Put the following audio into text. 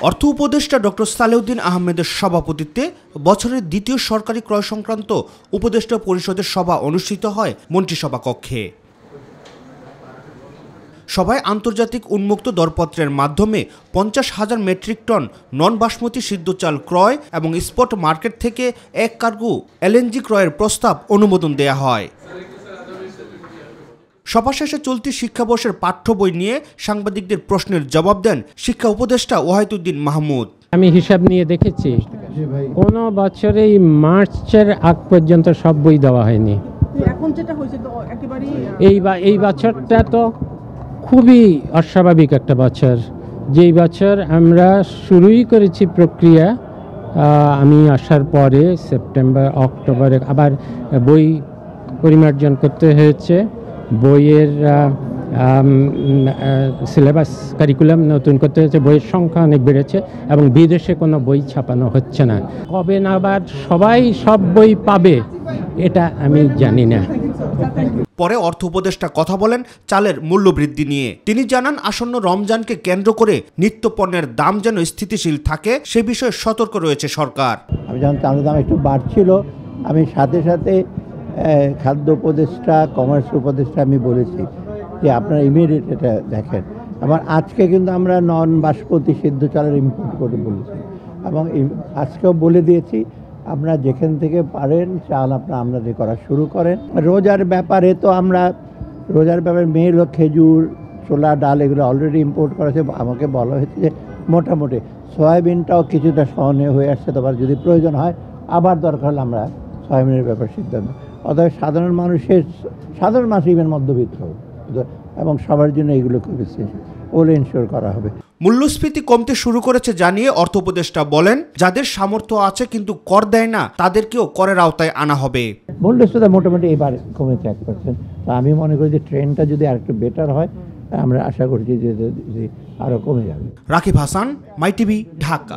অর্থ উপদেষ্টা ডক্টর সালেউদ্দিন আহমেদের সভাপতিত্বে বছরের দ্বিতীয় সরকারি ক্রয় সংক্রান্ত উপদেষ্টা পরিষদের সভা অনুষ্ঠিত হয় মন্ত্রিসভা কক্ষে। সভায় আন্তর্জাতিক উন্মুক্ত দরপত্রের মাধ্যমে 50,000 মেট্রিক টন নন বাসমতি সিদ্ধ চাল ক্রয় এবং স্পট মার্কেট থেকে 1 কার্গো এলএনজি ক্রয়ের প্রস্তাব অনুমোদন দেয়া হয়। সভা শেষে চলতি শিক্ষাবর্ষের পাঠ্য বই নিয়ে সাংবাদিকদের প্রশ্নের জবাব দেন শিক্ষা উপদেষ্টা ওয়াহিদুদ্দিন মাহমুদ। আমি হিসাব নিয়ে দেখেছি, কোন বছরে মার্চের আগ পর্যন্ত সব বই দেওয়া হয়নি। এই বছরটা তো খুবই অস্বাভাবিক একটা বছর। যেই বছর আমরা শুরুই করেছি প্রক্রিয়া, আমি আসার পরে সেপ্টেম্বর অক্টোবরে আবার বই পরিমার্জন করতে হয়েছে, বইয়ের সিলেবাস কারিকুলাম নতুন করতে হয়েছে, বইয়ের সংখ্যা অনেক বেড়েছে এবং বিদেশে কোনো বই ছাপানো হচ্ছে না। কবে নাগাদ সবাই সব বই পাবে এটা আমি জানি না। পরে অর্থ উপদেষ্টা কথা বলেন চালের মূল্যবৃদ্ধি নিয়ে। তিনি জানান, আসন্ন রমজানকে কেন্দ্র করে নিত্যপণ্যের দাম যেন স্থিতিশীল থাকে সে বিষয়ে সতর্ক রয়েছে সরকার। আমি যখন চালের দাম একটু বাড়ছিল, আমি সাথে সাথে খাদ্য উপদেষ্টা, কমার্স উপদেষ্টা আমি বলেছি যে আপনারা ইমিডিয়েট এটা দেখেন। আবার আজকে কিন্তু আমরা নন বাসমতি সিদ্ধ চালের ইম্পোর্ট করে বলেছি এবং আজকেও বলে দিয়েছি আপনারা যেখান থেকে পারেন চাল আপনারা আমদানি করা শুরু করেন। রোজার ব্যাপারে তো আমরা মেল ও খেজুর, ছোলা, ডাল এগুলো অলরেডি ইম্পোর্ট করেছে। আমাকে বলা হয়েছে যে মোটামুটি সয়াবিনটাও কিছুটা সহনীয় হয়ে আসছে, তবে যদি প্রয়োজন হয় আবার দরকার হলে আমরা সয়াবিনের ব্যাপারে সিদ্ধান্ত। অতএব সাধারণ মানুষ ইভেন মধ্যবিত্ত এবং সবার জন্য এগুলো করেছে ওগুলো ইনশিওর করা হবে। মূল্যস্ফীতি কমতে শুরু করেছে জানিয়ে অর্থ উপদেষ্টা বলেন, যাদের সামর্থ্য আছে কিন্তু কর দেয় না তাদেরকেও করের আওতায় আনা হবে। মূল্যস্ফীতি মোটামুটি এবার কমেছে 1%। তো আমি মনে করি যে ট্রেনটা যদি আরেকটু বেটার হয়, আমরা আশা করছি যে আরো কমে যাবে। রাকিব হাসান, মাই টিভি, ঢাকা।